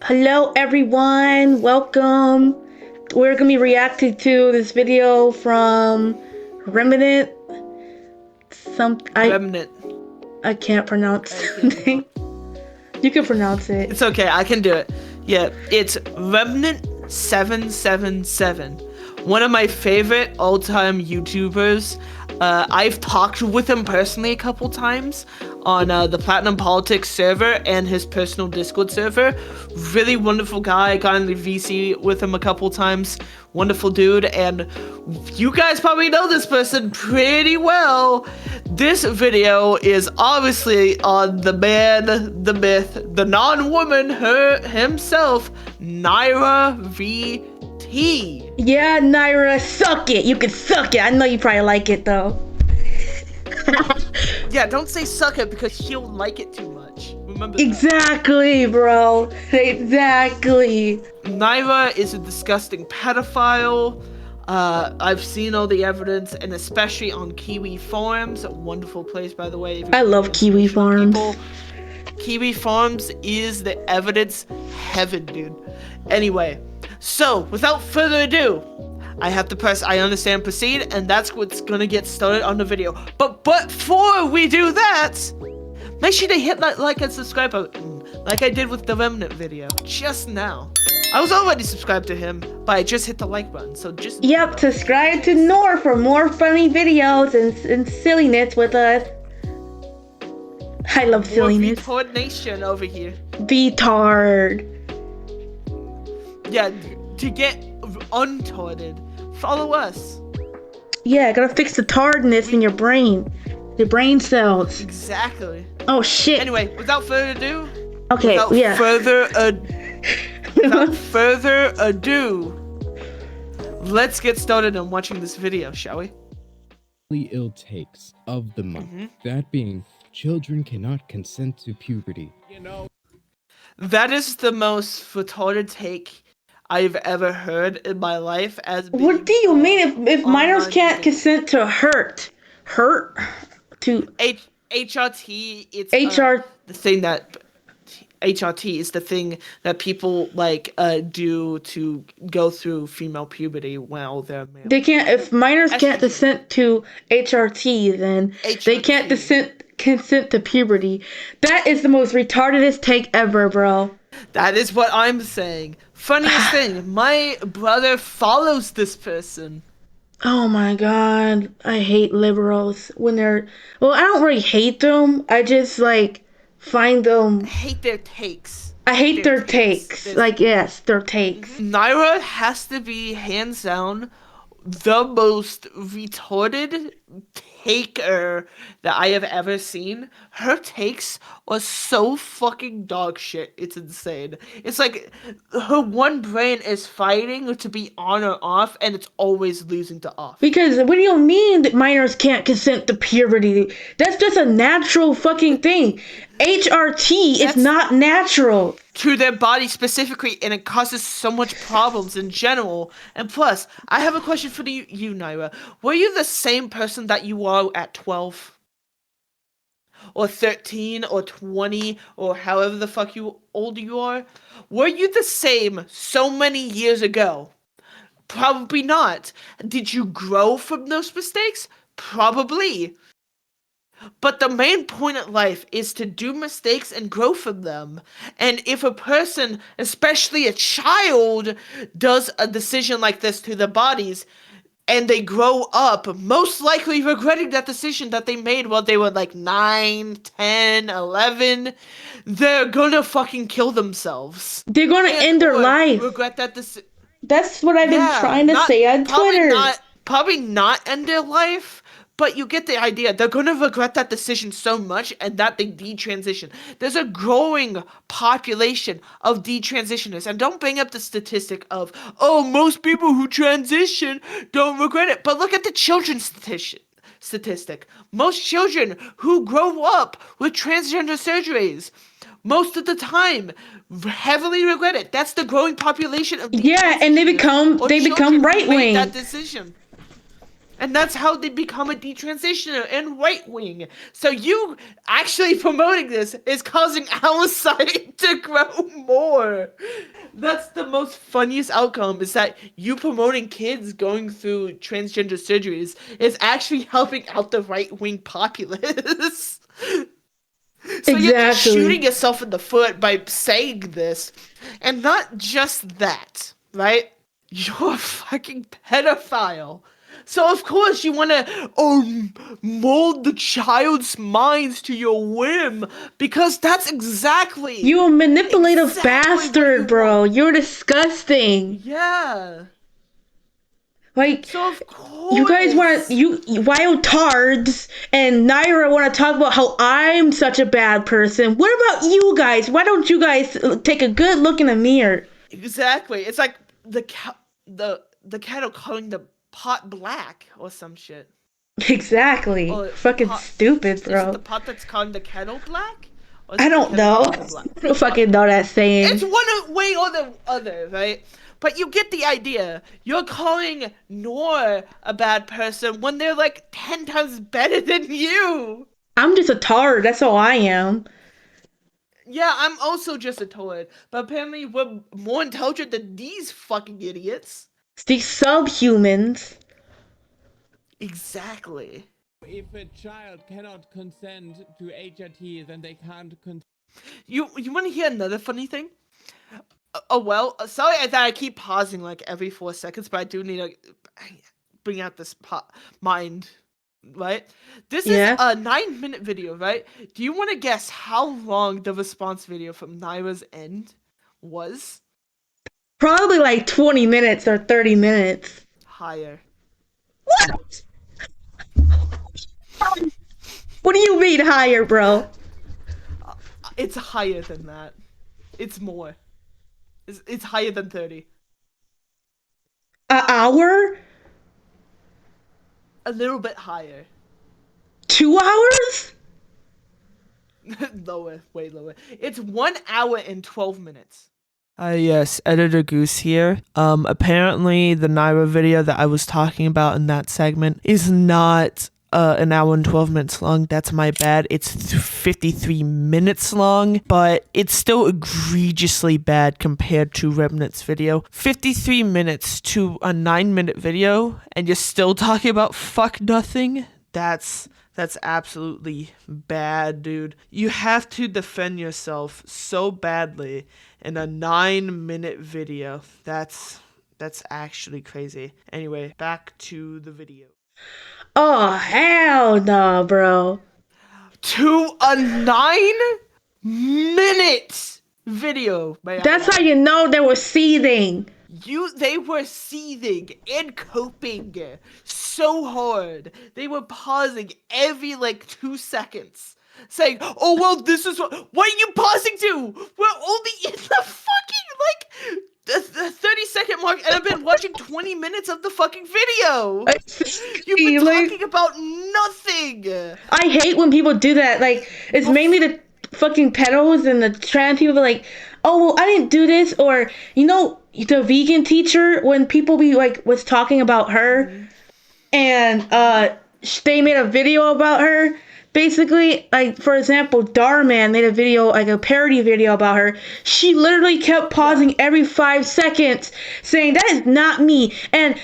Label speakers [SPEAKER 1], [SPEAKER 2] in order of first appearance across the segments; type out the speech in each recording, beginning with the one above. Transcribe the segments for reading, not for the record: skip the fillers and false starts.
[SPEAKER 1] Hello everyone, welcome. We're gonna be reacting to this video from Remnant.
[SPEAKER 2] Remnant.
[SPEAKER 1] I can't pronounce the name. You can pronounce it.
[SPEAKER 2] It's okay, I can do it. Yeah, it's Remnant 777. One of my favorite all-time YouTubers. I've talked with him personally a couple times on the Platinum Politics server and his personal Discord server. Really wonderful guy. I got in the VC with him a couple times. Wonderful dude, and you guys probably know this person pretty well. This video is obviously on the man, the myth, the non-woman, himself, Nyara VT.
[SPEAKER 1] Yeah, Nyra, suck it. You can suck it. I know you probably like it though.
[SPEAKER 2] Yeah, don't say suck it because she'll like it too much. Remember that.
[SPEAKER 1] Exactly, bro. Exactly.
[SPEAKER 2] Nyra is a disgusting pedophile. I've seen all the evidence, and especially on Kiwi Farms, a wonderful place, by the way.
[SPEAKER 1] I love Kiwi Farms.
[SPEAKER 2] Kiwi Farms is the evidence heaven, dude. Anyway, so without further ado, I have to press I understand proceed, and that's what's gonna get started on the video. But before we do that, make sure to hit that like and subscribe button, like I did with the Remnant video just now. I was already subscribed to him, but I just hit the like button, so just...
[SPEAKER 1] Yep, subscribe to Nor for more funny videos and silliness with us. I love silliness.
[SPEAKER 2] Coordination over here.
[SPEAKER 1] Retard.
[SPEAKER 2] Yeah, to get untarded, follow us.
[SPEAKER 1] Yeah, gotta fix the tardness in your brain. Your brain cells.
[SPEAKER 2] Exactly.
[SPEAKER 1] Oh shit.
[SPEAKER 2] Anyway, without further ado.
[SPEAKER 1] Okay,
[SPEAKER 2] Without further ado, let's get started on watching this video, shall we?
[SPEAKER 3] Ill takes of the month. That being, children cannot consent to puberty. You know,
[SPEAKER 2] that is the most retarded take I've ever heard in my life.
[SPEAKER 1] What do you mean if minors can't consent to hurt to
[SPEAKER 2] HRT? It's
[SPEAKER 1] HR
[SPEAKER 2] the thing that HRT is the thing that people like do to go through female puberty while they're male.
[SPEAKER 1] They can't, if minors can't consent to HRT, then they can't consent to puberty. That is the most retardedest take ever, bro.
[SPEAKER 2] That is what I'm saying. Funniest thing, my brother follows this person.
[SPEAKER 1] Oh my god, I hate liberals when they're, well, I don't really hate them. I just like find them.
[SPEAKER 2] I hate their takes.
[SPEAKER 1] I hate their takes. Like, yes, their takes.
[SPEAKER 2] Nyra has to be hands down the most retarded taker that I have ever seen. Her takes are so fucking dog shit. It's insane. It's like her one brain is fighting to be on or off, and it's always losing to off.
[SPEAKER 1] Because what do you mean that minors can't consent to puberty? That's just a natural fucking thing. HRT is not natural.
[SPEAKER 2] To their body specifically, and it causes so much problems in general. And plus, I have a question for you, Nyra. Were you the same person that you are at 12? Or 13, or 20, or however the fuck old you are? Were you the same so many years ago? Probably not. Did you grow from those mistakes? Probably. But the main point of life is to do mistakes and grow from them. And if a person, especially a child, does a decision like this to their bodies, and they grow up, most likely regretting that decision that they made while they were like 9, 10, 11, they're gonna fucking kill themselves.
[SPEAKER 1] They're gonna end their life.
[SPEAKER 2] Regret that decision.
[SPEAKER 1] That's what I've been trying to say on Twitter.
[SPEAKER 2] Probably not end their life. But you get the idea. They're going to regret that decision so much, and that they detransition. There's a growing population of detransitioners. And don't bring up the statistic of, oh, most people who transition don't regret it. But look at the children's statistic. Most children who grow up with transgender surgeries, most of the time, heavily regret it. That's the growing population of
[SPEAKER 1] and they become right-wing.
[SPEAKER 2] That decision. And that's how they become a detransitioner and right wing. So you actually promoting this is causing our side to grow more. That's the most funniest outcome, is that you promoting kids going through transgender surgeries is actually helping out the right wing populace. So you're just shooting
[SPEAKER 1] Exactly.
[SPEAKER 2] yourself in the foot by saying this. And not just that, right? You're a fucking pedophile. So of course you want to mold the child's minds to your whim, because that's
[SPEAKER 1] You a manipulative
[SPEAKER 2] exactly what you
[SPEAKER 1] bastard, bro.
[SPEAKER 2] want.
[SPEAKER 1] You're disgusting.
[SPEAKER 2] Yeah.
[SPEAKER 1] Like,
[SPEAKER 2] So of
[SPEAKER 1] you guys want
[SPEAKER 2] course.
[SPEAKER 1] you wild tards and Nyra want to talk about how I'm such a bad person. What about you guys? Why don't you guys take a good look in the mirror?
[SPEAKER 2] Exactly. It's like the kettle calling the pot black or some shit.
[SPEAKER 1] Exactly.
[SPEAKER 2] Or the
[SPEAKER 1] Fucking
[SPEAKER 2] pot.
[SPEAKER 1] stupid,
[SPEAKER 2] Is it
[SPEAKER 1] bro.
[SPEAKER 2] the pot that's calling the kettle black? Or is
[SPEAKER 1] I
[SPEAKER 2] it the
[SPEAKER 1] don't
[SPEAKER 2] kettle
[SPEAKER 1] know.
[SPEAKER 2] calling the black?
[SPEAKER 1] I don't fucking know that
[SPEAKER 2] It's
[SPEAKER 1] saying.
[SPEAKER 2] one way or the other, right? But you get the idea. You're calling Nor a bad person when they're like 10 times better than you.
[SPEAKER 1] I'm just a tard. That's all I am.
[SPEAKER 2] Yeah, I'm also just a toad. But apparently we're more intelligent than these fucking idiots.
[SPEAKER 1] These subhumans.
[SPEAKER 2] Exactly.
[SPEAKER 3] If a child cannot consent to HRT, then they can't consent.
[SPEAKER 2] You want to hear another funny thing? Oh well, sorry that I keep pausing like every 4 seconds, but I do need to bring out this mind, right? This is
[SPEAKER 1] Yeah.
[SPEAKER 2] a 9-minute video, right? Do you want to guess how long the response video from Nyra's end was?
[SPEAKER 1] Probably like 20 minutes or 30 minutes.
[SPEAKER 2] Higher.
[SPEAKER 1] What? What do you mean higher, bro?
[SPEAKER 2] It's higher than that. It's more. It's higher than 30.
[SPEAKER 1] An hour?
[SPEAKER 2] A little bit higher.
[SPEAKER 1] 2 hours?
[SPEAKER 2] Lower, way lower. It's 1 hour and 12 minutes. Yes, Editor Goose here. Apparently the Nyra video that I was talking about in that segment is not an hour and 12 minutes long. That's my bad. It's 53 minutes long, but it's still egregiously bad compared to Remnant's video. 53 minutes to a 9-minute video, and you're still talking about fuck nothing? That's absolutely bad, dude. You have to defend yourself so badly in a 9-minute video. That's actually crazy. Anyway, back to the video.
[SPEAKER 1] Oh, hell no, bro.
[SPEAKER 2] To a 9-minute video.
[SPEAKER 1] That's how you know they were seething.
[SPEAKER 2] They were seething and coping so hard. They were pausing every like 2 seconds, saying, "Oh well, this is what are you pausing to? We're only in the fucking like the 30-second mark, and I've been watching 20 minutes of the fucking video. You've been talking about nothing."
[SPEAKER 1] I hate when people do that. Like, it's mainly the fucking pedos and the trans people like, oh, well, I didn't do this. Or, you know, the vegan teacher, when people be like, was talking about her, and they made a video about her. Basically, like, for example, Darman made a video, like a parody video about her. She literally kept pausing every 5 seconds, saying, that is not me. And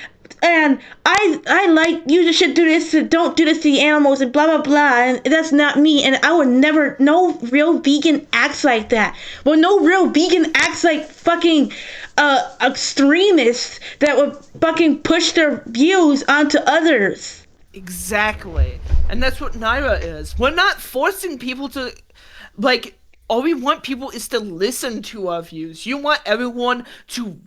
[SPEAKER 1] I like, you should do this, don't do this to the animals, and blah blah blah, and that's not me, and I would never, no real vegan acts like that. Well, no real vegan acts like fucking extremists that would fucking push their views onto others.
[SPEAKER 2] Exactly. And that's what Nyra is. We're not forcing people to, like, all we want people is to listen to our views. You want everyone to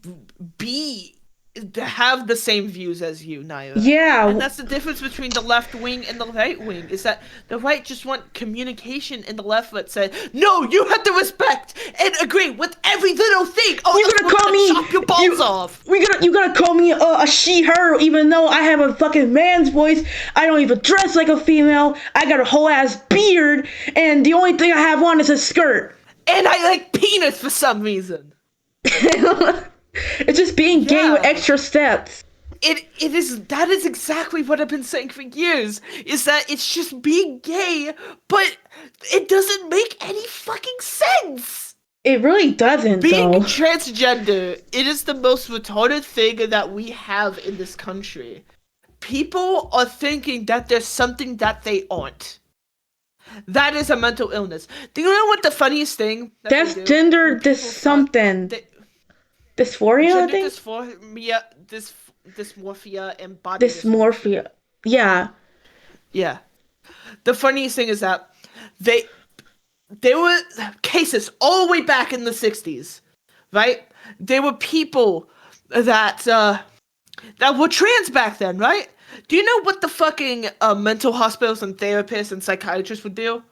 [SPEAKER 2] have the same views as you, Nyra.
[SPEAKER 1] Yeah.
[SPEAKER 2] And that's the difference between the left wing and the right wing, is that the right just want communication, and the left would say, no, you have to respect and agree with every little thing. Oh,
[SPEAKER 1] you're gonna call me,
[SPEAKER 2] chop your balls off.
[SPEAKER 1] You're gonna call me a she, her, even though I have a fucking man's voice. I don't even dress like a female. I got a whole ass beard, and the only thing I have on is a skirt.
[SPEAKER 2] And I like penis for some reason.
[SPEAKER 1] It's just being gay with extra steps.
[SPEAKER 2] that is exactly what I've been saying for years, is that it's just being gay, but it doesn't make any fucking sense.
[SPEAKER 1] It really doesn't,
[SPEAKER 2] Being
[SPEAKER 1] though.
[SPEAKER 2] transgender, it is the most retarded thing that we have in this country. People are thinking that there's something that they aren't. That is a mental illness. Do you know what the funniest thing that
[SPEAKER 1] That's
[SPEAKER 2] they do?
[SPEAKER 1] gender
[SPEAKER 2] When people
[SPEAKER 1] something.
[SPEAKER 2] they-
[SPEAKER 1] Dysphoria, I
[SPEAKER 2] gender
[SPEAKER 1] think?
[SPEAKER 2] dysmorphia, and body
[SPEAKER 1] Dysmorphia. Yeah.
[SPEAKER 2] Yeah. The funniest thing is that they there were cases all the way back in the 60s, right? There were people that were trans back then, right? Do you know what the fucking mental hospitals and therapists and psychiatrists would do?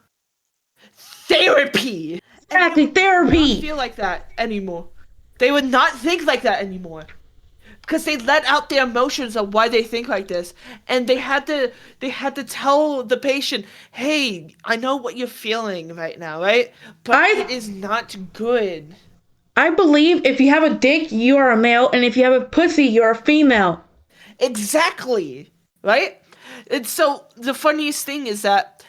[SPEAKER 2] Therapy.
[SPEAKER 1] Exactly,
[SPEAKER 2] And they would not
[SPEAKER 1] therapy.
[SPEAKER 2] feel like that anymore. They would not think like that anymore. Because they let out their emotions of why they think like this, and they had to tell the patient, hey, I know what you're feeling right now, right? But it is not good.
[SPEAKER 1] I believe if you have a dick, you are a male, and if you have a pussy, you're a female.
[SPEAKER 2] Exactly. Right? And so the funniest thing is that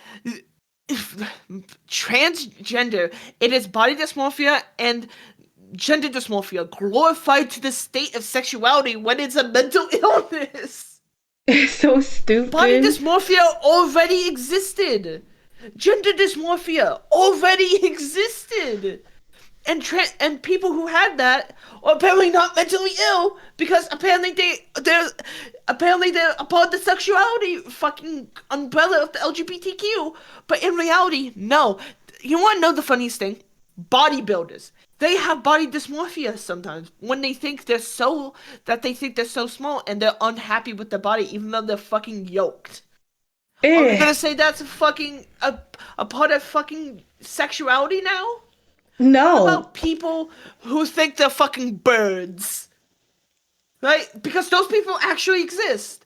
[SPEAKER 2] transgender, it is body dysmorphia and gender dysmorphia glorified to the state of sexuality when it's a mental illness.
[SPEAKER 1] It's so stupid.
[SPEAKER 2] Body dysmorphia already existed. Gender dysmorphia already existed. And people who had that are apparently not mentally ill because apparently they're a part of the sexuality fucking umbrella of the LGBTQ. But in reality, no. You want to know the funniest thing? Bodybuilders. They have body dysmorphia sometimes when they think they're so small and they're unhappy with their body even though they're fucking yoked. Are we gonna say that's a part of fucking sexuality now?
[SPEAKER 1] No.
[SPEAKER 2] What about people who think they're fucking birds? Right? Because those people actually exist.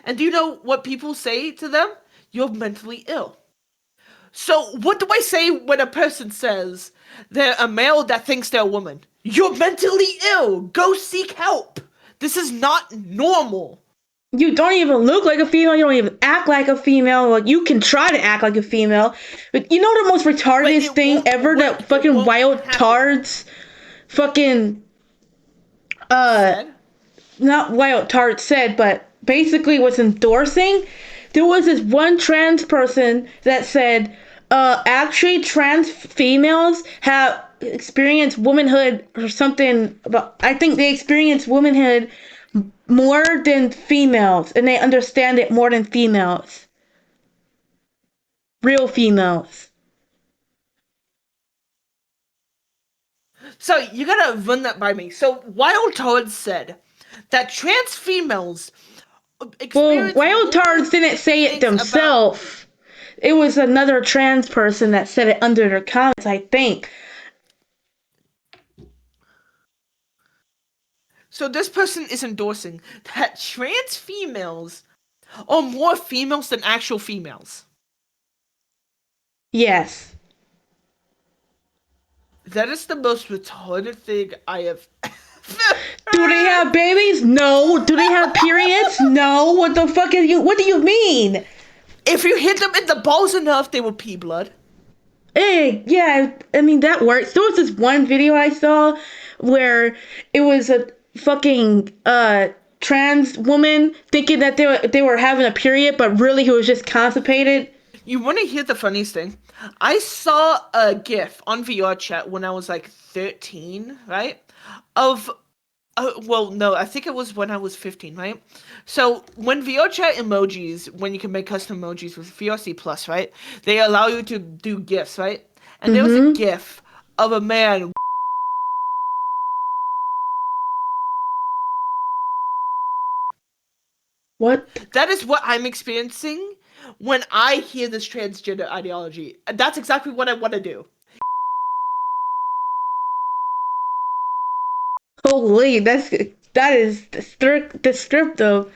[SPEAKER 2] And do you know what people say to them? You're mentally ill. So what do I say when a person says they're a male that thinks they're a woman? You're mentally ill. Go seek help. This is not normal.
[SPEAKER 1] You don't even look like a female. You don't even act like a female. Like, you can try to act like a female. But you know the most retarded thing ever? That fucking wild tards fucking
[SPEAKER 2] Said?
[SPEAKER 1] not wild tart said, but basically was endorsing. There was this one trans person that said, actually trans females have experienced womanhood or something, but I think they experience womanhood more than females, and they understand it more than females. Real females.
[SPEAKER 2] So you gotta run that by me. So Wild Todd said that trans females
[SPEAKER 1] Well, Wild Tards didn't say it themselves. It was another trans person that said it under their comments, I think.
[SPEAKER 2] So this person is endorsing that trans females are more females than actual females.
[SPEAKER 1] Yes.
[SPEAKER 2] That is the most retarded thing I have
[SPEAKER 1] Do they have babies? No. Do they have periods? No. What the fuck is you? What do you mean?
[SPEAKER 2] If you hit them in the balls enough, they will pee blood.
[SPEAKER 1] Hey, yeah, I mean that works. There was this one video I saw where it was a fucking trans woman thinking that they were having a period, but really he was just constipated.
[SPEAKER 2] You want to hear the funniest thing? I saw a GIF on VR chat when I was like 13, right? Of, well, no, I think it was when I was 15, right? So when VR chat emojis, when you can make custom emojis with VRC Plus, right? They allow you to do GIFs, right? And there was a GIF of a man.
[SPEAKER 1] What?
[SPEAKER 2] That is what I'm experiencing when I hear this transgender ideology. That's exactly what I want to do.
[SPEAKER 1] Holy, that is descriptive.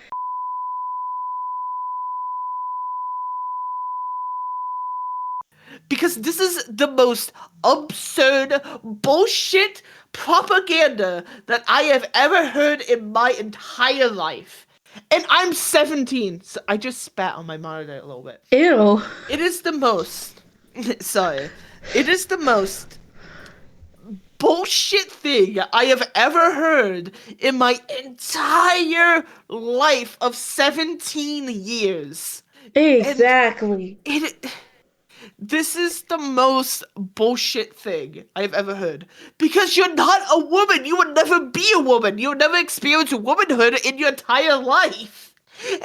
[SPEAKER 2] Because this is the most absurd bullshit propaganda that I have ever heard in my entire life. And I'm 17. So I just spat on my monitor a little bit.
[SPEAKER 1] Ew.
[SPEAKER 2] It is the most. Sorry. It is the most bullshit thing I have ever heard in my entire life of 17 years. And
[SPEAKER 1] Exactly.
[SPEAKER 2] it. This is the most bullshit thing I've ever heard. Because you're not a woman. You would never be a woman. You would never experience womanhood in your entire life.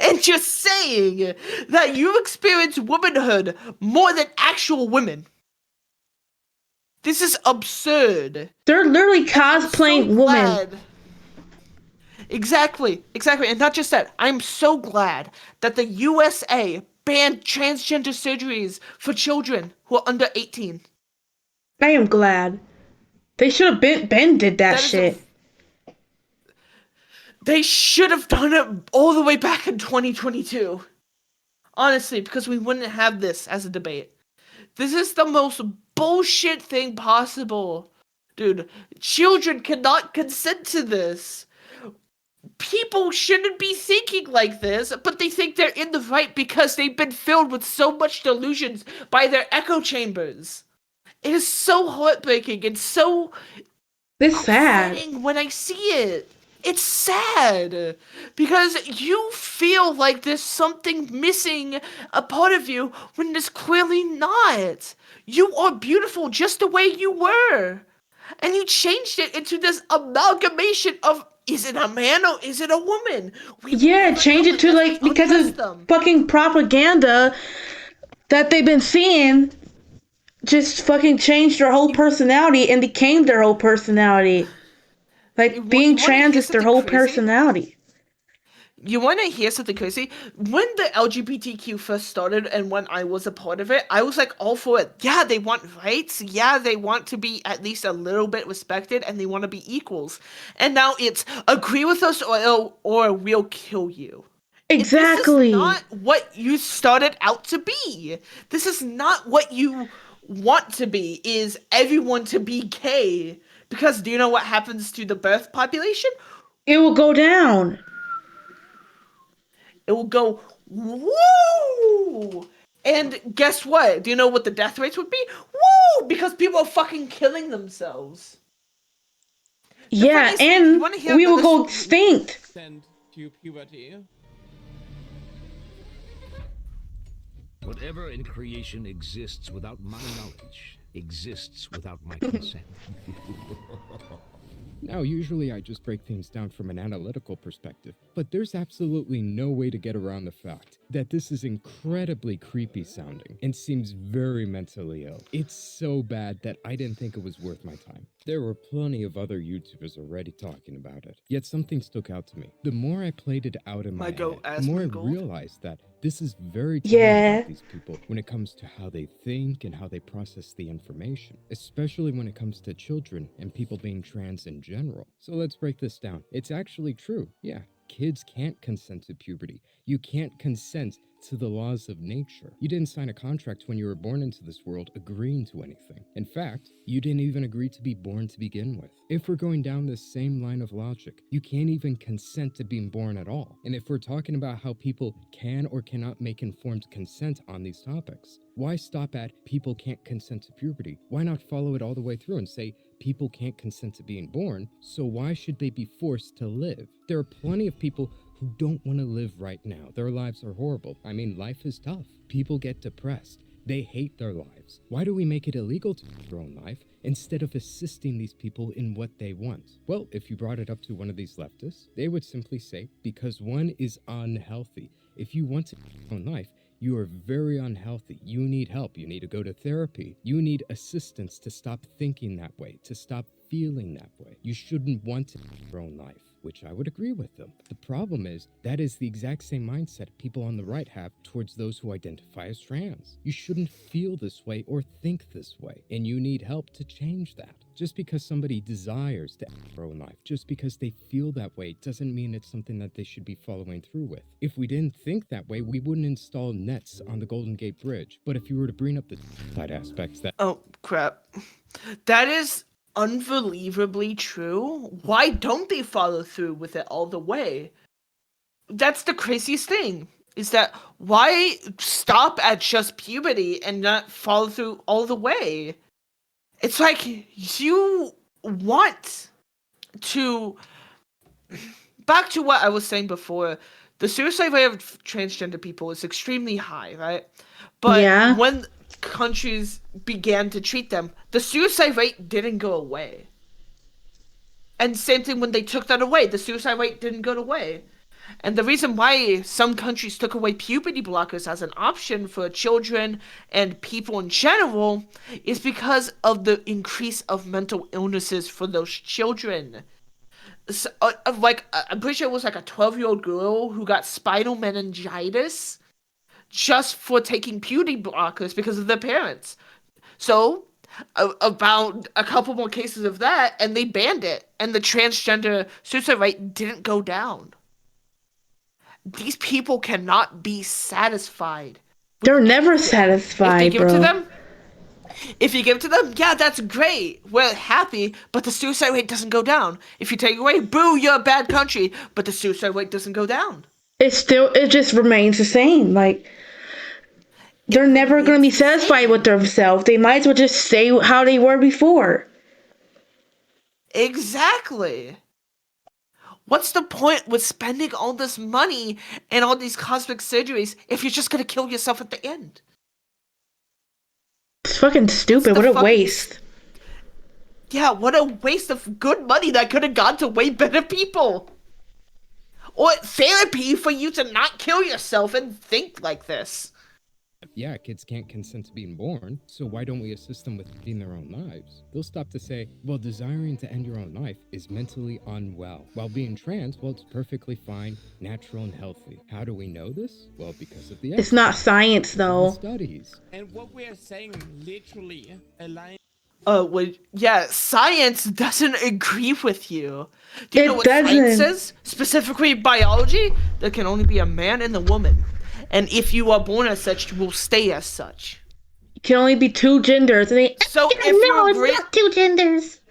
[SPEAKER 2] And just saying that you experience womanhood more than actual women. This is absurd.
[SPEAKER 1] They're literally
[SPEAKER 2] And I'm so
[SPEAKER 1] cosplaying women.
[SPEAKER 2] glad. Exactly. And not just that. I'm so glad that the USA banned transgender surgeries for children who are under 18.
[SPEAKER 1] I am glad. They should have been did that
[SPEAKER 2] That is a
[SPEAKER 1] shit.
[SPEAKER 2] They should have done it all the way back in 2022. Honestly, because we wouldn't have this as a debate. This is the most bullshit thing possible. Dude, children cannot consent to this. People shouldn't be thinking like this, but they think they're in the right because they've been filled with so much delusions by their echo chambers. It is so heartbreaking and so
[SPEAKER 1] This sad.
[SPEAKER 2] upsetting when I see it. It's sad because you feel like there's something missing a part of you when there's clearly not. You are beautiful just the way you were. And you changed it into this amalgamation of is it a man or is it a woman? We will
[SPEAKER 1] Yeah,
[SPEAKER 2] never
[SPEAKER 1] change
[SPEAKER 2] know
[SPEAKER 1] it to
[SPEAKER 2] unless
[SPEAKER 1] like
[SPEAKER 2] we
[SPEAKER 1] because
[SPEAKER 2] untest
[SPEAKER 1] of
[SPEAKER 2] them.
[SPEAKER 1] fucking propaganda that they've been seeing. Just fucking changed their whole personality and became their whole personality. Like being
[SPEAKER 2] You want to
[SPEAKER 1] trans
[SPEAKER 2] hear
[SPEAKER 1] is their
[SPEAKER 2] something
[SPEAKER 1] whole
[SPEAKER 2] crazy?
[SPEAKER 1] personality.
[SPEAKER 2] You want to hear something crazy? When the LGBTQ first started and when I was a part of it, I was like all for it. Yeah, they want rights. Yeah, they want to be at least a little bit respected and they want to be equals. And now it's agree with us or we'll kill you. This is
[SPEAKER 1] Exactly.
[SPEAKER 2] not what you started out to be. This is not what you want to be, is everyone to be gay. Because do you know what happens to the birth population?
[SPEAKER 1] It will go down.
[SPEAKER 2] It will go woo. And guess what? Do you know what the death rates would be? Woo! Because people are fucking killing themselves. The
[SPEAKER 1] Yeah,
[SPEAKER 2] funniest thing, you
[SPEAKER 1] and
[SPEAKER 2] want to hear
[SPEAKER 1] we will
[SPEAKER 2] another
[SPEAKER 1] go extinct.
[SPEAKER 3] Send to puberty.
[SPEAKER 4] Whatever in creation exists without my knowledge exists without my consent.
[SPEAKER 3] Now, usually I just break things down from an analytical perspective, but there's absolutely no way to get around the fact that this is incredibly creepy sounding and seems very mentally ill. It's so bad that I didn't think it was worth my time. There were plenty of other YouTubers already talking about it, yet something stuck out to me. The more I played it out in my head, the more I realized that this is very telling
[SPEAKER 1] Yeah.
[SPEAKER 3] about these people when it comes to how they think and how they process the information, especially when it comes to children and people being trans in general. So let's break this down. It's actually true. Yeah, kids can't consent to puberty. You can't consent to the laws of nature. You didn't sign a contract when you were born into this world agreeing to anything. In fact, you didn't even agree to be born to begin with. If we're going down this same line of logic, you can't even consent to being born at all. And if we're talking about how people can or cannot make informed consent on these topics, why stop at people can't consent to puberty? Why not follow it all the way through and say people can't consent to being born, so why should they be forced to live? There are plenty of people who don't want to live right now. Their lives are horrible. I mean, life is tough. People get depressed. They hate their lives. Why do we make it illegal to live their own life instead of assisting these people in what they want? Well, if you brought it up to one of these leftists, they would simply say, because one is unhealthy. If you want to live your own life, you are very unhealthy. You need help. You need to go to therapy. You need assistance to stop thinking that way, to stop feeling that way. You shouldn't want to live your own life, which I would agree with them. The problem is, that is the exact same mindset people on the right have towards those who identify as trans. You shouldn't feel this way or think this way, and you need help to change that. Just because somebody desires to end their own life, just because they feel that way, doesn't mean it's something that they should be following through with. If we didn't think that way, we wouldn't install nets on the Golden Gate Bridge. But if you were to bring up the side aspects that...
[SPEAKER 2] Oh, crap. That is unbelievably true. Why don't they follow through with it all the way? that's the craziest thing. Is that why stop at just puberty and not follow through all the way? It's like you want to. Back to what I was saying before, the suicide rate of transgender people is extremely high, right? But
[SPEAKER 1] Yeah.
[SPEAKER 2] when countries began to treat them, the suicide rate didn't go away. And same thing when they took that away, the suicide rate didn't go away. And the reason why some countries took away puberty blockers as an option for children and people in general is because of the increase of mental illnesses for those children. So, I'm pretty sure it was like a 12-year-old girl who got spinal meningitis just for taking puberty blockers because of their parents. So, about a couple more cases of that, and they banned it, and the transgender suicide rate didn't go down. These people cannot be satisfied.
[SPEAKER 1] They're never
[SPEAKER 2] If they
[SPEAKER 1] satisfied,
[SPEAKER 2] give it to
[SPEAKER 1] bro.
[SPEAKER 2] them, if you give it to them, yeah, that's great. We're happy, but the suicide rate doesn't go down. If you take it away, boo, you're a bad country, but the suicide rate doesn't go down.
[SPEAKER 1] It just remains the same. Like, they're never going to be satisfied with themselves. They might as well just stay how they were before.
[SPEAKER 2] Exactly. What's the point with spending all this money and all these cosmetic surgeries if you're just gonna kill yourself at the end?
[SPEAKER 1] It's fucking stupid. What a waste.
[SPEAKER 2] Yeah, what a waste of good money that could have gone to way better people. Or therapy for you to not kill yourself and think like this.
[SPEAKER 3] Yeah, kids can't consent to being born, so why don't we assist them with ending their own lives? They'll stop to say, well, desiring to end your own life is mentally unwell, while being trans, well, it's perfectly fine, natural, and healthy. How do we know this? Well, because of the
[SPEAKER 1] It's not science, though.
[SPEAKER 3] studies.
[SPEAKER 5] And what we are saying literally aligns.
[SPEAKER 2] Well, yeah, science doesn't agree with you. Do you know
[SPEAKER 1] It
[SPEAKER 2] what science
[SPEAKER 1] doesn't.
[SPEAKER 2] says? Specifically biology, there can only be a man and a woman. And if you are born as such, you will stay as such.
[SPEAKER 1] It can only be two genders. And they,
[SPEAKER 2] So if
[SPEAKER 1] no,
[SPEAKER 2] you
[SPEAKER 1] it's
[SPEAKER 2] agree,
[SPEAKER 1] not two genders.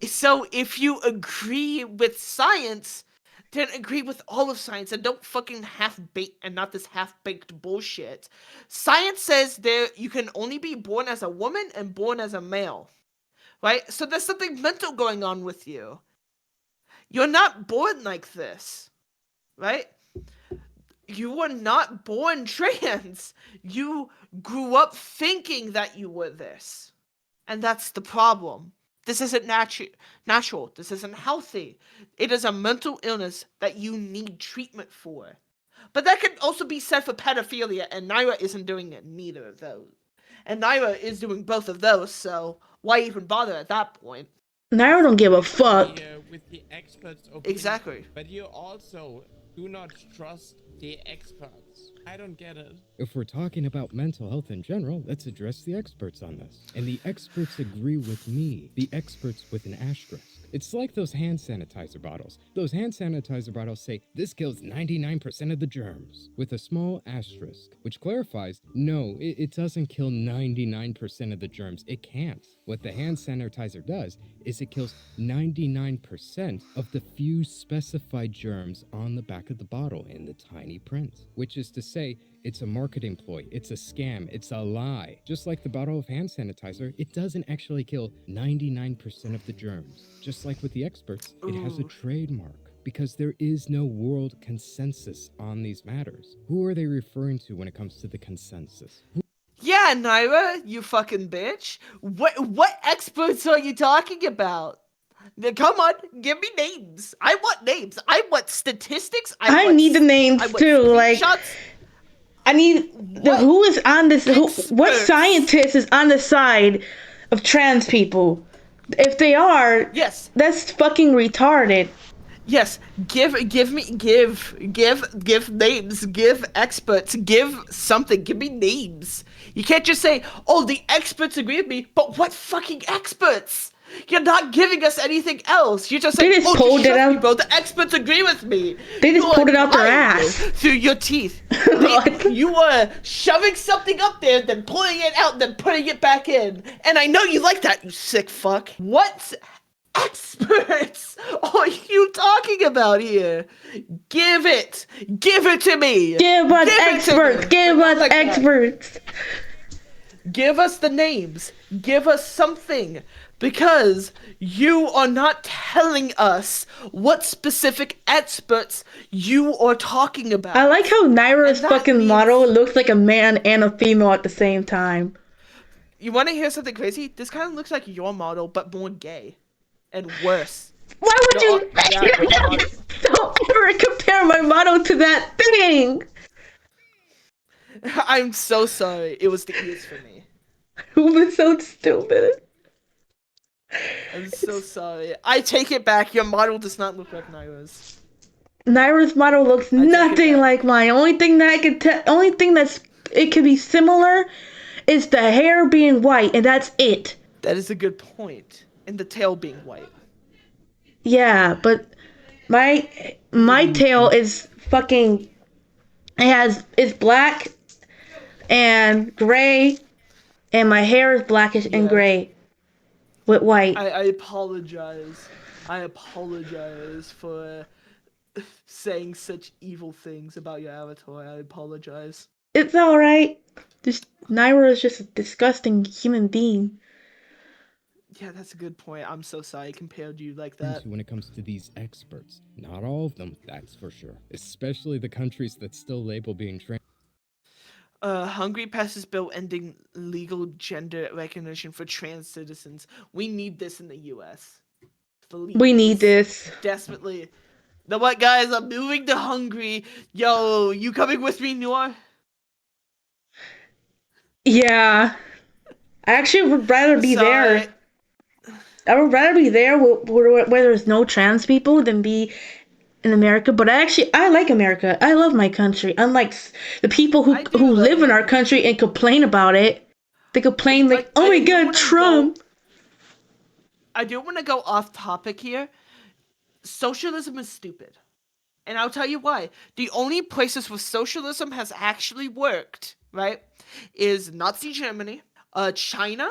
[SPEAKER 2] so if you agree with science, then agree with all of science and don't fucking half-bake and not this half-baked bullshit. Science says there you can only be born as a woman and born as a male. Right? So there's something mental going on with you. You're not born like this. Right? You were not born trans. You grew up thinking that you were this. And that's the problem. This isn't natural. This isn't healthy. It is a mental illness that you need treatment for. But that could also be said for pedophilia, and Nyra isn't doing neither of those. And Nyra is doing both of those, so why even bother at that point?
[SPEAKER 1] Nyra don't give a fuck.
[SPEAKER 5] With the experts' opinion,
[SPEAKER 2] Exactly.
[SPEAKER 5] But you also do not trust the experts. I don't get it.
[SPEAKER 3] If we're talking about mental health in general, let's address the experts on this. And the experts agree with me. The experts with an asterisk. It's like those hand sanitizer bottles. Those hand sanitizer bottles say, this kills 99% of the germs. With a small asterisk, which clarifies, no, it doesn't kill 99% of the germs. It can't. What the hand sanitizer does is it kills 99% of the few specified germs on the back of the bottle in the tiny print. Which is to say, it's a marketing ploy, it's a scam, it's a lie. Just like the bottle of hand sanitizer, it doesn't actually kill 99% of the germs. Just like with the experts, it has a trademark. Because there is no world consensus on these matters. Who are they referring to when it comes to the consensus?
[SPEAKER 2] Yeah, Nyra, you fucking bitch. What experts are you talking about? Come on, give me names. I want names. I want statistics.
[SPEAKER 1] I need the names too. Like, I need who is on this. What scientist is on the side of trans people? If they are,
[SPEAKER 2] yes,
[SPEAKER 1] that's fucking retarded.
[SPEAKER 2] Yes, give names, give experts, give something, give me names. You can't just say, oh, the experts agree with me, but what fucking experts? You're not giving us anything else. You're just saying,
[SPEAKER 1] they just pulled it out.
[SPEAKER 2] Bro, the experts agree with me.
[SPEAKER 1] They just pulled it out their ass.
[SPEAKER 2] Through your teeth. You were shoving something up there, then pulling it out, then putting it back in. And I know you like that, you sick fuck. What experts are you talking talking about here? Give it to me.
[SPEAKER 1] Give us
[SPEAKER 2] Give it to
[SPEAKER 1] experts.
[SPEAKER 2] me.
[SPEAKER 1] Give
[SPEAKER 2] But not
[SPEAKER 1] us
[SPEAKER 2] like that.
[SPEAKER 1] experts.
[SPEAKER 2] Give us the names. Give us something. Because you are not telling us what specific experts you are talking about.
[SPEAKER 1] I like how Nyra's
[SPEAKER 2] And that
[SPEAKER 1] fucking
[SPEAKER 2] means-
[SPEAKER 1] model looks like a man and a female at the same time.
[SPEAKER 2] You want to hear something crazy? This kind of looks like your model, but more gay. And worse.
[SPEAKER 1] Why would
[SPEAKER 2] No,
[SPEAKER 1] you?
[SPEAKER 2] yeah, your model.
[SPEAKER 1] Don't ever compare my model to that thing.
[SPEAKER 2] I'm so sorry. It was the ears for me.
[SPEAKER 1] Who was so stupid?
[SPEAKER 2] I'm so sorry. I take it back. Your model does not look like Nyra's.
[SPEAKER 1] Nyra's model looks
[SPEAKER 2] take it
[SPEAKER 1] nothing
[SPEAKER 2] back.
[SPEAKER 1] like mine. Only thing that I can tell, only thing that's it could be similar, is the hair being white, and that's it.
[SPEAKER 2] That is a good point. And the tail being white.
[SPEAKER 1] Yeah, but my tail is fucking. It's black and gray, and my hair is blackish and
[SPEAKER 2] Yeah.
[SPEAKER 1] gray with white.
[SPEAKER 2] I apologize. I apologize for saying such evil things about your avatar. I apologize.
[SPEAKER 1] It's all right. Just Nyra is just a disgusting human being.
[SPEAKER 2] Yeah, that's a good point. I'm so sorry I compared you like that.
[SPEAKER 3] When it comes to these experts. Not all of them, that's for sure. Especially the countries that still label being trans.
[SPEAKER 2] Hungary passes bill ending legal gender recognition for trans citizens. We need this in the U.S.
[SPEAKER 1] We need this.
[SPEAKER 2] Desperately. You know what, guys? I'm moving to Hungary. Yo, you coming with me, Noir?
[SPEAKER 1] Yeah. I actually would rather be
[SPEAKER 2] Sorry.
[SPEAKER 1] there. I would rather be there where there's no trans people than be in America. But I like America. I love my country. Unlike the people
[SPEAKER 2] I do
[SPEAKER 1] who
[SPEAKER 2] love
[SPEAKER 1] live in
[SPEAKER 2] my
[SPEAKER 1] our country and complain about it. They complain like, oh my
[SPEAKER 2] I do
[SPEAKER 1] god,
[SPEAKER 2] wanna
[SPEAKER 1] Trump.
[SPEAKER 2] I do want to go off topic here. Socialism is stupid. And I'll tell you why. The only places where socialism has actually worked, right, is Nazi Germany, China,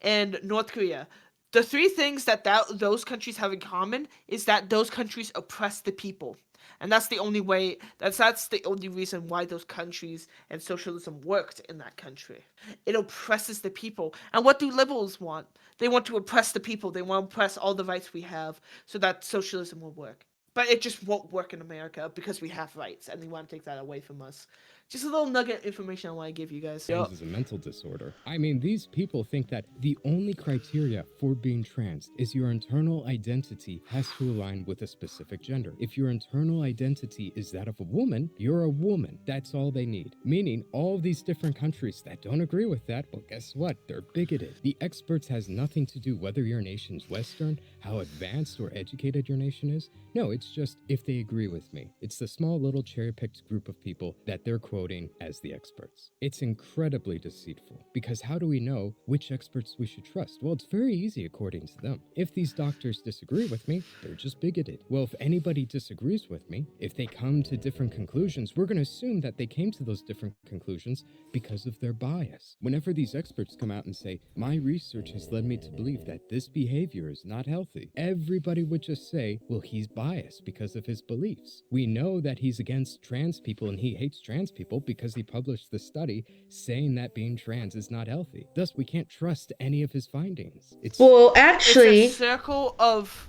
[SPEAKER 2] and North Korea. The three things that those countries have in common is that those countries oppress the people. And that's the only way, that's the only reason why those countries and socialism worked in that country. It oppresses the people. And what do liberals want? They want to oppress the people. They want to oppress all the rights we have so that socialism will work. But it just won't work in America because we have rights and they want to take that away from us. Just a little nugget of information I want to give you guys.
[SPEAKER 3] Trans is a mental disorder. I mean, these people think that the only criteria for being trans is your internal identity has to align with a specific gender. If your internal identity is that of a woman, you're a woman. That's all they need. Meaning, all of these different countries that don't agree with that, well, guess what? They're bigoted. The experts has nothing to do whether your nation's Western, how advanced or educated your nation is. No, it's just if they agree with me. It's the small little cherry-picked group of people that they're quoting as the experts. It's incredibly deceitful, because how do we know which experts we should trust? Well, it's very easy according to them. If these doctors disagree with me, they're just bigoted. Well, if anybody disagrees with me, if they come to different conclusions, we're going to assume that they came to those different conclusions because of their bias. Whenever these experts come out and say, my research has led me to believe that this behavior is not healthy, everybody would just say, well, he's biased because of his beliefs. We know that he's against trans people and he hates trans people because he published the study saying that being trans is not healthy. Thus, we can't trust any of his findings.
[SPEAKER 1] Well, actually,
[SPEAKER 2] It's a circle of...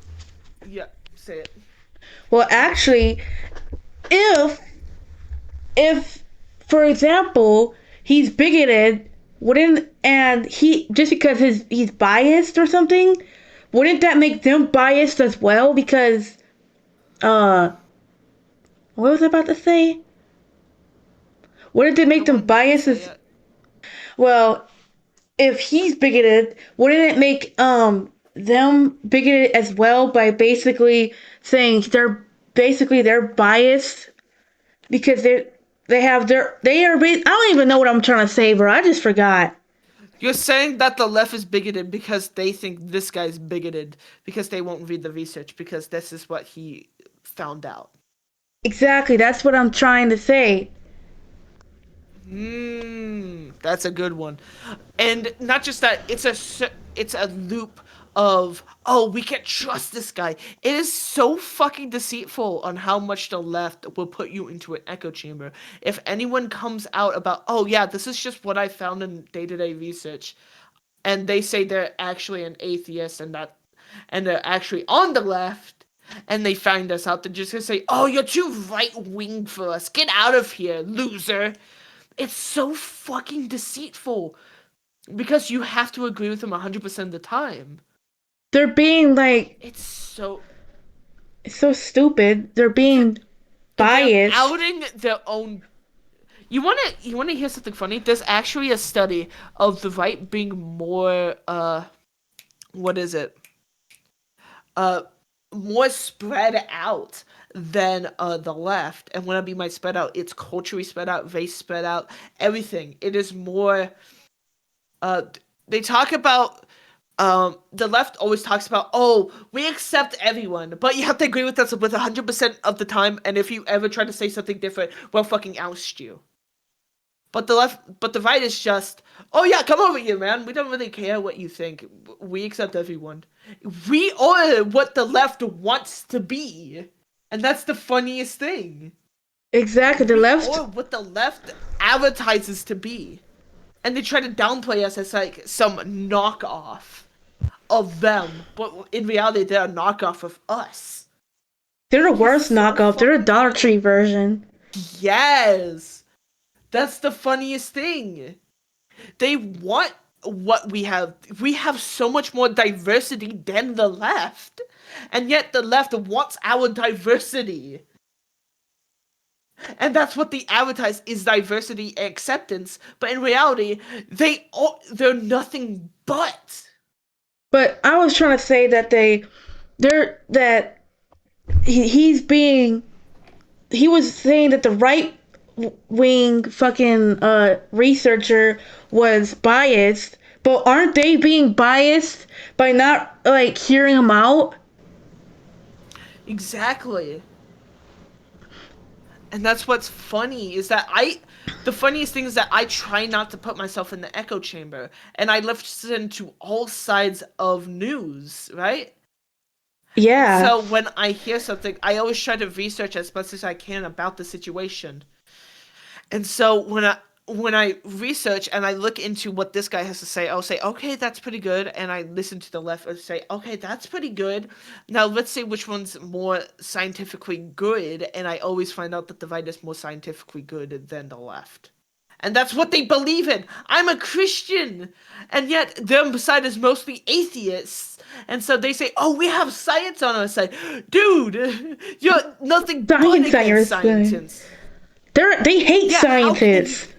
[SPEAKER 2] Yeah, say it.
[SPEAKER 1] Well, actually, if for example, he's bigoted, and he just because he's biased or something, wouldn't that make them biased as well? Because, what was I about to say? Wouldn't it make them biased as well? If he's bigoted, wouldn't it make them bigoted as well by basically saying they're biased because they are I don't even know what I'm trying to say, bro. I just forgot.
[SPEAKER 2] You're saying that the left is bigoted because they think this guy's bigoted because they won't read the research because this is what he found out.
[SPEAKER 1] Exactly, that's what I'm trying to say.
[SPEAKER 2] That's a good one. And not just that, it's a loop of, oh, we can't trust this guy. It is so fucking deceitful on how much the left will put you into an echo chamber. If anyone comes out about, oh yeah, this is just what I found in day-to-day research, and they say they're actually an atheist and they're actually on the left, and they find us out, they're just gonna say, oh, you're too right-wing for us. Get out of here, loser. It's so fucking deceitful. Because you have to agree with them 100% of the time.
[SPEAKER 1] They're being like
[SPEAKER 2] It's so
[SPEAKER 1] stupid. They're being
[SPEAKER 2] they're
[SPEAKER 1] biased.
[SPEAKER 2] outing their own. You wanna hear something funny? There's actually a study of the right being more what is it? More spread out than the left. And when I mean by spread out, it's culturally spread out, race spread out, everything. It is more they talk about the left always talks about, oh, we accept everyone, but you have to agree with us with 100% of the time, and if you ever try to say something different, we'll fucking oust you. But the right is just, oh yeah, come over here, man. We don't really care what you think. We accept everyone. We are what the left wants to be, and that's the funniest thing.
[SPEAKER 1] Exactly. The
[SPEAKER 2] We
[SPEAKER 1] left.
[SPEAKER 2] are what the left advertises to be. And they try to downplay us as like some knockoff of them, but in reality, they're a knockoff of us.
[SPEAKER 1] They're the worst
[SPEAKER 2] so
[SPEAKER 1] knockoff. They're a
[SPEAKER 2] fucking
[SPEAKER 1] Dollar
[SPEAKER 2] funny.
[SPEAKER 1] Tree version.
[SPEAKER 2] Yes, that's the funniest thing. They want what we have. We have so much more diversity than the left, and yet the left wants our diversity. And that's what they advertise is diversity and acceptance, but in reality, they're nothing but.
[SPEAKER 1] But I was trying to say that he was saying that the right wing fucking researcher was biased, but aren't they being biased by not like hearing him out?
[SPEAKER 2] Exactly. And that's what's funny is that the funniest thing is that I try not to put myself in the echo chamber and I listen to all sides of news, right?
[SPEAKER 1] Yeah.
[SPEAKER 2] So when I hear something, I always try to research as much as I can about the situation. And so when I research and I look into what this guy has to say, I'll say, okay, that's pretty good. And I listen to the left and say, okay, that's pretty good. Now let's say which one's more scientifically good. And I always find out that the right is more scientifically good than the left. And that's what they believe in. I'm a Christian. And yet their side is mostly atheists. And so they say, oh, we have science on our side. Dude, you're nothing but
[SPEAKER 1] Science on
[SPEAKER 2] against
[SPEAKER 1] your side.
[SPEAKER 2] scientists.
[SPEAKER 1] They hate
[SPEAKER 2] Yeah, how can
[SPEAKER 1] scientists.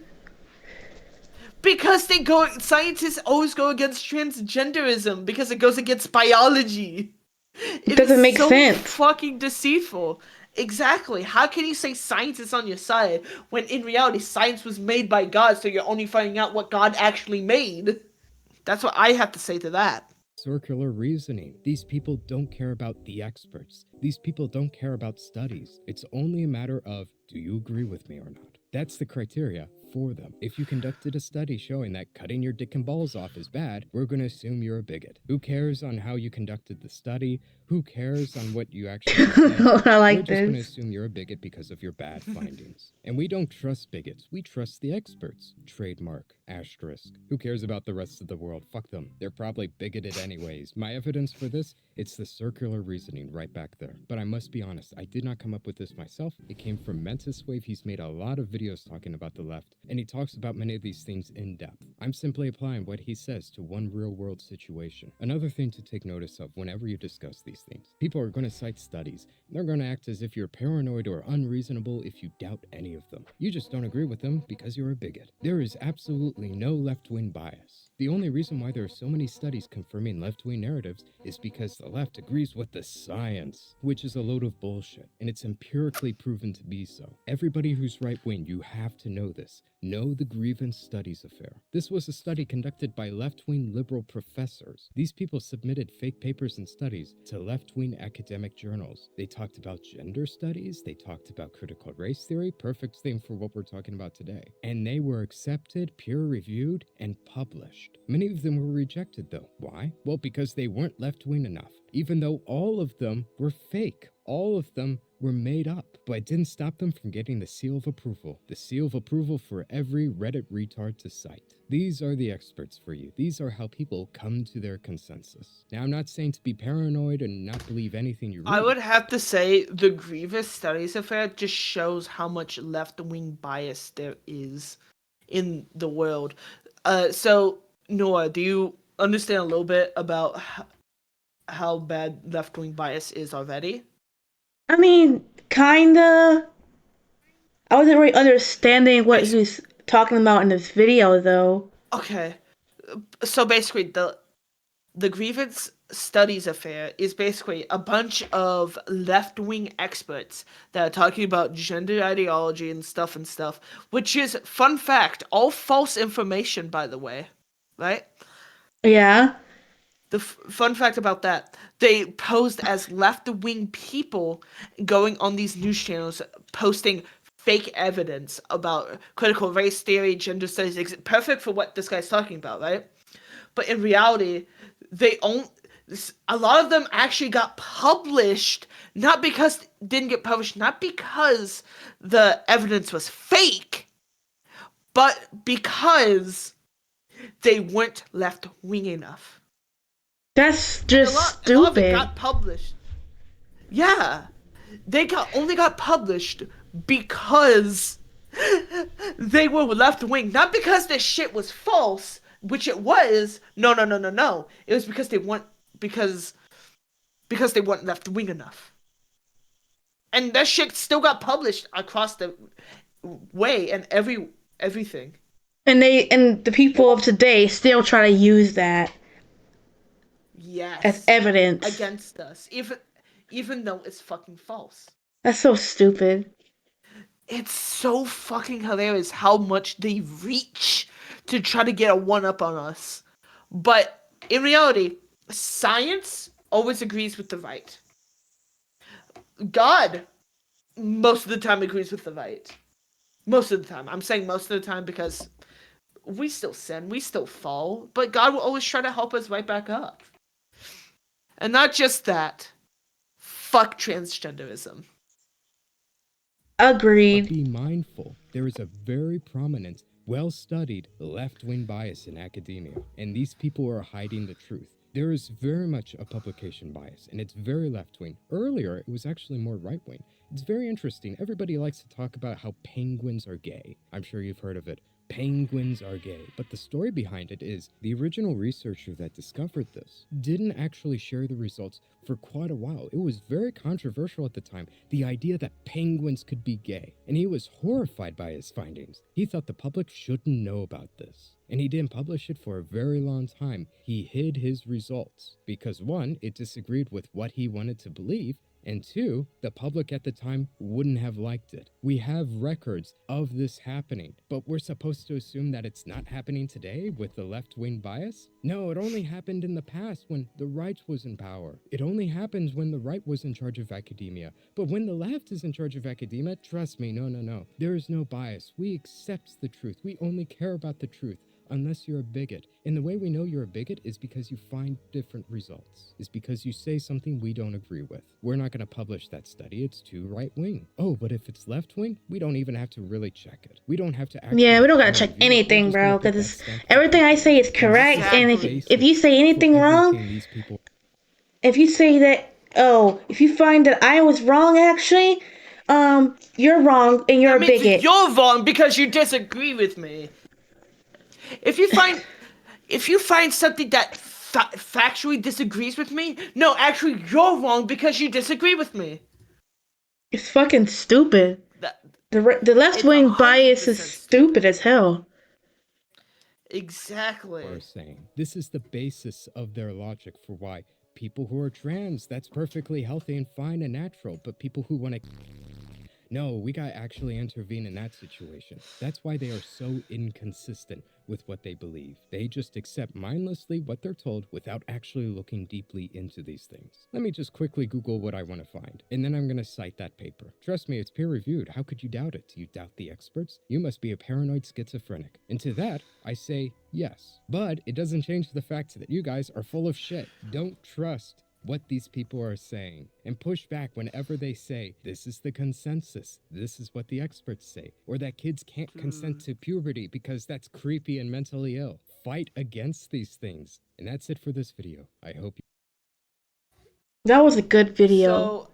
[SPEAKER 2] Because scientists always go against transgenderism because it goes against biology. It
[SPEAKER 1] doesn't
[SPEAKER 2] is
[SPEAKER 1] make
[SPEAKER 2] so
[SPEAKER 1] sense.
[SPEAKER 2] fucking deceitful. Exactly. How can you say science is on your side when in reality science was made by God, so you're only finding out what God actually made? That's what I have to say to that.
[SPEAKER 3] Circular reasoning. These people don't care about the experts. These people don't care about studies. It's only a matter of, do you agree with me or not? That's the criteria for them. If you conducted a study showing that cutting your dick and balls off is bad, we're going to assume you're a bigot. Who cares on how you conducted the study? Who cares on what you actually said?
[SPEAKER 1] I
[SPEAKER 3] We're
[SPEAKER 1] like
[SPEAKER 3] just going to
[SPEAKER 1] this.
[SPEAKER 3] assume you're a bigot because of your bad findings. And we don't trust bigots. We trust the experts. Trademark. Asterisk. Who cares about the rest of the world? Fuck them. They're probably bigoted anyways. My evidence for this? It's the circular reasoning right back there. But I must be honest, I did not come up with this myself. It came from Mentis Wave. He's made a lot of videos talking about the left, and he talks about many of these things in depth. I'm simply applying what he says to one real world situation. Another thing to take notice of whenever you discuss these things. People are going to cite studies. They're going to act as if you're paranoid or unreasonable if you doubt any of them. You just don't agree with them because you're a bigot. There is absolutely no left-wing bias. The only reason why there are so many studies confirming left-wing narratives is because the left agrees with the science, which is a load of bullshit, and it's empirically proven to be so. Everybody who's right-wing, you have to know this. Know the grievance studies affair. This This was a study conducted by left-wing liberal professors. These people submitted fake papers and studies to left-wing academic journals. They talked about gender studies, they talked about critical race theory, perfect thing for what we're talking about today. And they were accepted, peer-reviewed, and published. Many of them were rejected though. Why? Well, because they weren't left-wing enough. Even though all of them were fake. All of them were made up, but it didn't stop them from getting the seal of approval. The seal of approval for every Reddit retard to cite. These are the experts for you. These are how people come to their consensus. Now, I'm not saying to be paranoid and not believe anything you read.
[SPEAKER 2] I would have to say the Grievous Studies affair just shows how much left-wing bias there is in the world. So, Noah, do you understand a little bit about how bad left-wing bias is already?
[SPEAKER 1] I mean, kinda. I wasn't really understanding what he was talking about in this video, though.
[SPEAKER 2] Okay. So basically, the Grievance Studies affair is basically a bunch of left-wing experts that are talking about gender ideology and stuff, which is, fun fact, all false information, by the way, right?
[SPEAKER 1] Yeah.
[SPEAKER 2] The fun fact about that, they posed as left-wing people going on these news channels, posting fake evidence about critical race theory, gender studies, perfect for what this guy's talking about, right? But in reality, a lot of them actually got published, not because the evidence was fake, but because they weren't left-wing enough.
[SPEAKER 1] That's just
[SPEAKER 2] A lot of it
[SPEAKER 1] stupid.
[SPEAKER 2] got published. Yeah, they only got published because they were left-wing, not because this shit was false, which it was. No. It was because they weren't left-wing enough. And that shit still got published across the way and everything.
[SPEAKER 1] And the people of today still try to use that
[SPEAKER 2] Yes.
[SPEAKER 1] as evidence
[SPEAKER 2] against us, even though it's fucking false.
[SPEAKER 1] That's so stupid.
[SPEAKER 2] It's so fucking hilarious how much they reach to try to get a one-up on us. But in reality, science always agrees with the right. God, most of the time, agrees with the right. Most of the time. I'm saying most of the time because we still sin, we still fall, but God will always try to help us right back up. And not just that. Fuck transgenderism.
[SPEAKER 1] Agreed.
[SPEAKER 3] But be mindful, there is a very prominent, well-studied left-wing bias in academia, and these people are hiding the truth. There is very much a publication bias, and it's very left-wing. Earlier, it was actually more right-wing. It's very interesting. Everybody likes to talk about how penguins are gay. I'm sure you've heard of it. Penguins are gay. But the story behind it is the original researcher that discovered this didn't actually share the results for quite a while. It was very controversial at the time, the idea that penguins could be gay. And he was horrified by his findings. He thought the public shouldn't know about this. And he didn't publish it for a very long time. He hid his results because, one, it disagreed with what he wanted to believe, and two, the public at the time wouldn't have liked it. We have records of this happening, but we're supposed to assume that it's not happening today with the left-wing bias? No, it only happened in the past when the right was in power. It only happens when the right was in charge of academia. But when the left is in charge of academia, trust me, no. There is no bias. We accept the truth. We only care about the truth. Unless you're a bigot. And the way we know you're a bigot is because you find different results. Is because you say something we don't agree with. We're not going to publish that study. It's too right-wing. Oh, but if it's left-wing, we don't even have to really check it. We don't have to actually...
[SPEAKER 1] Yeah, we don't gotta check anything, bro, because everything I say is correct, and if you say anything wrong, if you say that, if you find that I was wrong, actually, you're wrong, and you're a bigot.
[SPEAKER 2] You're wrong because you disagree with me. If you find something that factually disagrees with me, no, actually, you're wrong because you disagree with me.
[SPEAKER 1] It's fucking stupid. The left-wing bias is stupid as hell.
[SPEAKER 2] Exactly.
[SPEAKER 3] Are saying this is the basis of their logic for why people who are trans, that's perfectly healthy and fine and natural, but people who want to No, we gotta actually intervene in that situation. That's why they are so inconsistent with what they believe. They just accept mindlessly what they're told without actually looking deeply into these things. Let me just quickly Google what I want to find, and then I'm gonna cite that paper. Trust me, it's peer-reviewed. How could you doubt it? Do you doubt the experts? You must be a paranoid schizophrenic. And to that, I say yes. But it doesn't change the fact that you guys are full of shit. Don't trust what these people are saying and push back whenever they say this is the consensus, this is what the experts say, or that kids can't consent to puberty because that's creepy and mentally ill. Fight against these things. And that's it for this video. I hope you
[SPEAKER 1] That was a good video.
[SPEAKER 2] So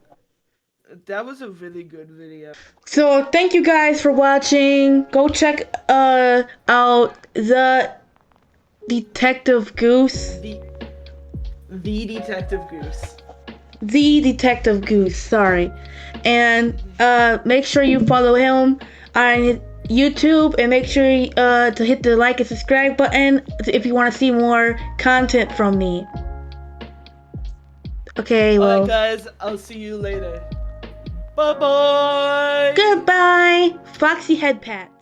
[SPEAKER 2] that was a really good video.
[SPEAKER 1] So thank you guys for watching. Go check out the Detective Goose.
[SPEAKER 2] The Detective Goose.
[SPEAKER 1] The Detective Goose, sorry. And make sure you follow him on YouTube, and make sure to hit the like and subscribe button if you want to see more content from me. Okay, well,
[SPEAKER 2] Alright guys, I'll see you later. Bye bye.
[SPEAKER 1] goodbye, Foxy Head Pat.